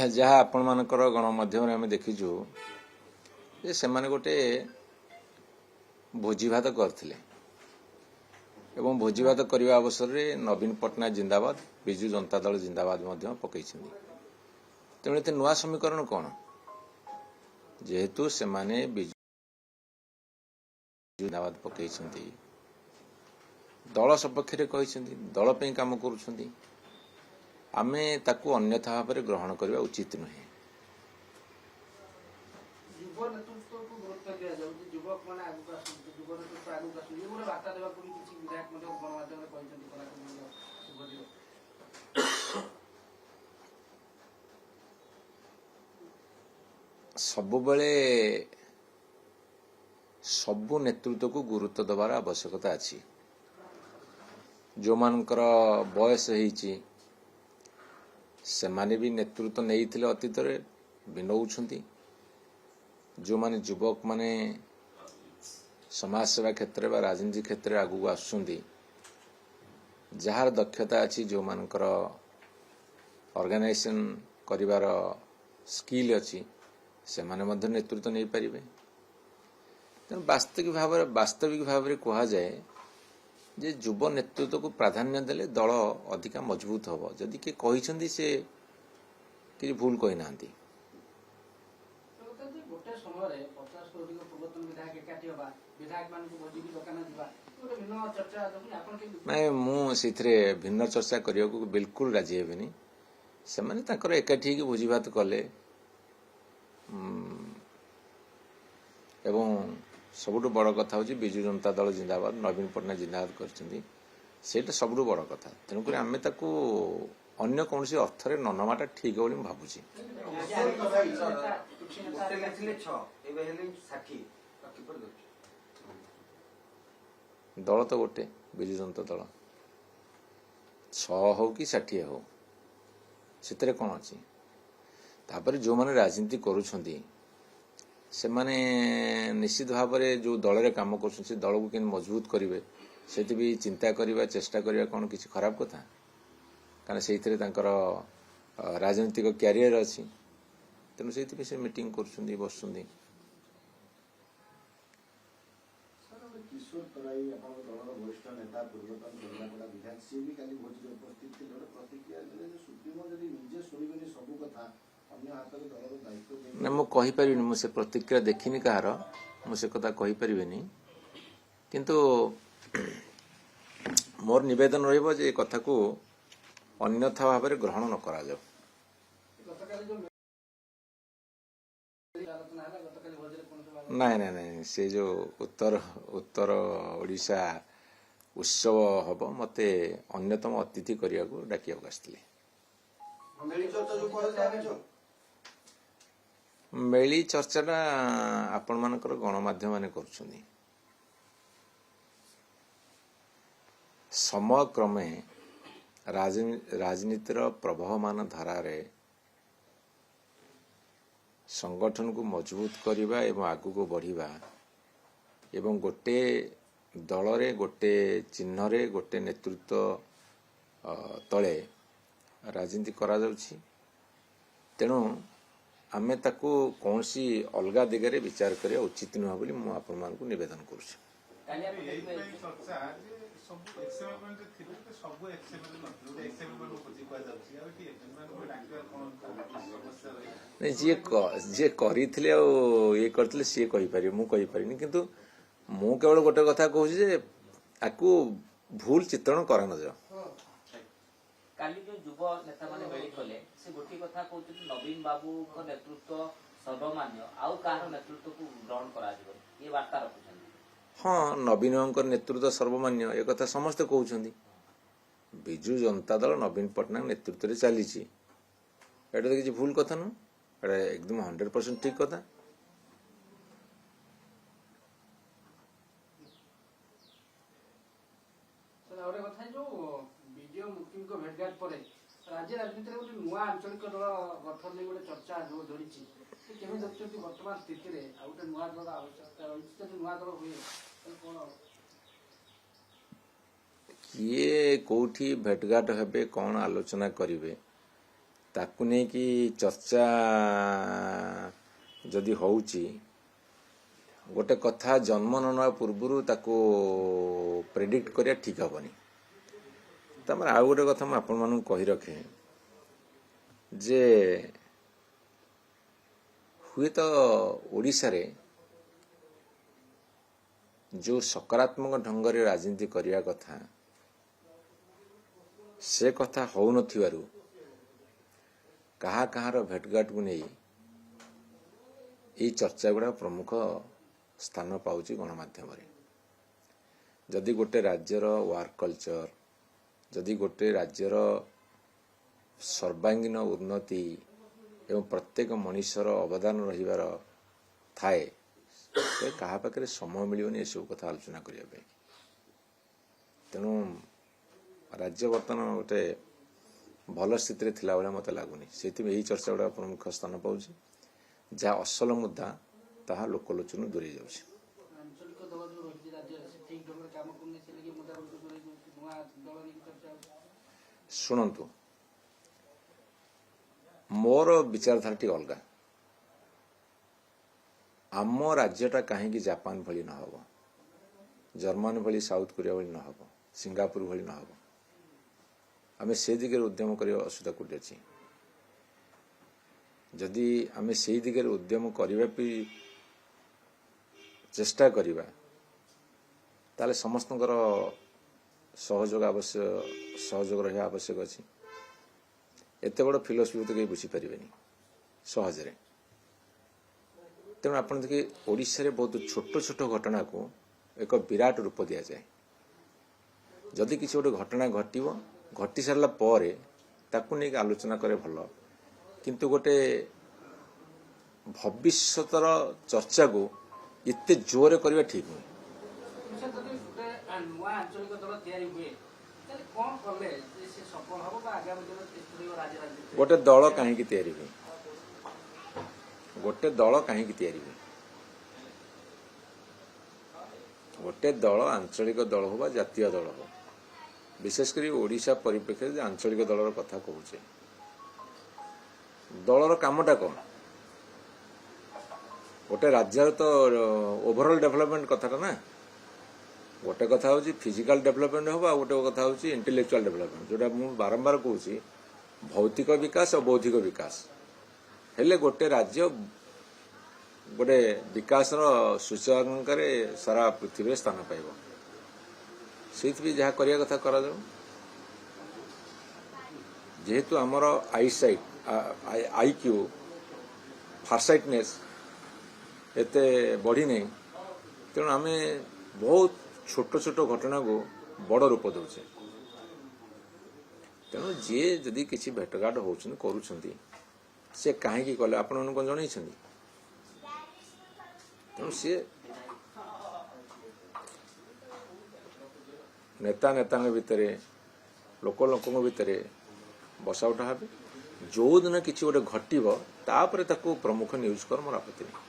जहाँ आपण मानकर गणमाध्यम आम देखीचु जे से गोटे भोजीभात करथिले एवं भोजीभात करने अवसर में नवीन पट्टनायक जिंदाबाद विजु जनता दल जिंदाबाद पकई तेणु ये नुआ समीकरण कौन जेहेतु से विजु जिंदाबाद पकई दल सपक्ष दल पे काम करुँच आमे ताकू अन्यथा भाव में ग्रहण करने उचित नुहे। सबुबले सबु नेतृत्व को गुरुत्व दबार आवश्यकता अच्छी जो मानकर बयस होइछि से माने भी नेतृत्व नहीं थिले अतीत भी नौ जो माने युवक माने समाज सेवा क्षेत्र में राजनीति क्षेत्र में आगू आसुंदी जार दक्षता अच्छी जो मानकर ऑर्गेनाइजेशन करिवार स्किल अच्छी से माने मध्य नेतृत्व नहीं पारिबे। तेणु वास्तविक भाव में कहा जाए जे युव नेतृत्व को प्राधान्य देले दल अधिका मजबूत हम जदि किए कही से कि भूल कही ना नाई मुझे भिन्न चर्चा करने को बिल्कुल राजी हेबेनी से माने एकाठी भोजीभात कले एवं सबुठ बड़ कथा हूँ विजु जनता दल जिंदाबाद नवीन पट्टनायक जिंदाबाद कर सबुठ बड़ कथा तेणुक आम अन्य कौन अर्थ न नवाटा ठीक बोली भावुची। दल तो गोटे विजु जनता दल 6 हो कि 60 हो से कौन अच्छी तापर जो मैंने राजनीति करुछंती से माने निश्चित भाव में जो दल में काम कर दल को केन मजबूत करेंगे से भी चिंता करवा चेष्टा करवा कौन किसी खराब कथा कारण से राजनीतिक क्यारियर अच्छी तेणु से मीटिंग कर बस ना मु कहीपरि मुझे प्रतिक्रिया देखनी कहार मुझे कथा कहीपरि किंतु मोर निवेदन रहिबो जे कथा को अन्यथा भाव में ग्रहण न करा जाओ। नहीं नहीं नहीं से जो उत्तर ओडिशा उत्सव हम मते अन्यतम अतिथि करने को डाकिया आसते मेली चर्चाटा आपण मानकर गणमाध्यम माने करुछन्ती समय क्रमे राजनीतिर प्रभावमान धारारे संगठन को मजबूत करवा एवं आगू को बढ़िबा एवं गोटे दल रे गोटे चिन्ह रे गोटे नेतृत्व तले राजनीति करा जाउछि तेणु आमे ताकू कौन सी अलगा दिगरे विचार करिया उचित नुह बोली मु आपण मान को निवेदन करूछि। जी करथिले ये करथिले सी कहि पारि मु कहि पारिनी किंतु मु केवल गोटे कथा कहूछि जे आकू भूल चित्रण करा न जाओ। काली जो युव नेता माने मेली कले से गोटी कथा कहउछ नवीन बाबू को नेतृत्व सर्वमान्य आउ कार नेतृत्व को ग्रहण करा दिबो ये वार्ता रखुछन। हाँ नवीन नेतृत्व सर्वमान्य एक कथा समस्त कहउछन्ती विजु जनता दल नवीन पट्टनायक नेतृत्व रे चली एटा तो किसी भूल कथा न एटा एकदम 100% ठीक कथा। भेटघाट पर राज्य राजनीति गोटे नुआ आंचलिक दल गठन नहीं गोटे चर्चा जो धरी केमी देखते वर्तमान स्थित में गोटे नुआ दल आवश्यकता रही नुआ दल हुए कौन किए कौटी भेटघाट हेबे कौन आलोचना करिवे ताकू नहीं कि चर्चा जदि होउची गोटे कथा जन्म न पूर्व ताकू प्रेडिक्ट करिया ठीक हेनी तमें आउ गोटे कथा मुझे आपण मानू कही रखे जे हुए तो ओडिशा रे जो सकारात्मक ढंग रे राजनीति करिया कथा से कथा हो नथिवारु कहा कहार भेटघाट को नहीं ये चर्चा गुड़ा प्रमुख स्थान पाउची गणमाध्यम रे जदि गोटे राज्यर वार कल्चर जदि गोटे राज्यर सर्वांगीन उन्नति एवं प्रत्येक मनुष्यर अवदान रहिबार थाए कहा पाखे समय मिलनी ये सब कथा आलोचना करने तेणु राज्य बर्तमान गोटे भल स्थिति थिला भाया मत लगुनि से यही चर्चा गुड़ा प्रमुख स्थान पाँच जहाँ असल मुद्दा ताहा लोकलोचन दूरे जाऊँ ଆଞ୍ଚଳିକ ଦଳ ଯୋଉ ରହିଛି ରାଜ୍ୟରେ ସେ ଠିକ ଢଙ୍ଗରେ କାମ କରୁନି ସେ ଲାଗି ମୁଦା ନୂଆ ଦଳ ନେଇକି ଚର୍ଚ୍ଚା ହେଉଛି। शुणु मोर विचारधारा टी अलग आम राज्यटा कहीं जापान भली न हो जर्मन भली साउथ कोरिया भली न हो सिंगापुर भली न हो आम से दिगरे उद्यम कर असुविधा कोटी अच्छी जदि आम से दिगरे उद्यम करने चेष्टा करिबा ताले समस्तଙ୍କର सहयोग आवश्यक सहयोग रहा आवश्यक अच्छी एत बड़ फिलोसफी तो कहीं बुझीपारे सहजरे तेणु आप देखिए ओडिशा रे बहुत छोट छोट घटना को एक विराट रूप दि जाए जदि किसी गोटे घटना घटव घटी सारा पर ताकू नहीं आलोचना करे भल किंतु गोटे भविष्यतर चर्चा को इतने जोर करवा ठीक नहीं ଯଦି ଗୋଟେ ନୂଆ ଆଞ୍ଚଳିକ ଦଳ ତିଆରି ହୁଏ ତାହେଲେ କ'ଣ କଲେ ଯେ ସେ ସଫଳ ହେବ ବା ଆଗାମୀ ଦିନରେ କିପରି ରାଜ୍ୟ ରାଜନୀତି गोटे दल कहीं तैयारी हुए गोटे दल कहीं तैयारी हुए गोटे दल आंचलिक दल हो जातीय दल हो विशेषकर ओडिशा परिप्रेक्षी आंचलिक दलर कथा कहूचे दलर कामटा कौन गोटे राज्यर तो ओभरऑल डेवलपमेंट कथाटा ना गोटे कथा हूँ फिजिकल डेवलपमेंट हम आ गोटे कथा हूँ इंटेलेक्चुअल डेवलपमेंट जोटा मुझे बारंबार कहूँ भौतिक विकास और बौद्धिक विकास हेले गोटे राज्य गोटे विकास सूचक सारा पृथ्वी स्थान पाइब से जहाँ करने कथा करा जेहेतु आमर आईसाइट आईक्यू फारसाइटनेस एते बढ़ी नहीं तेणु आम बहुत छोट छोट घटना को बड़ रूप दौचे तेणु जी जदि किसी भेटघाट होती करुँच से कहीं कले आपण कौन जन तेणु सी नेता नेता भितर लोक लोकों भितर बसा उठा हे जो दिन किसी गोटे घटव तापर प्रमुख न्यूज कर मोर आपत्ति नहीं।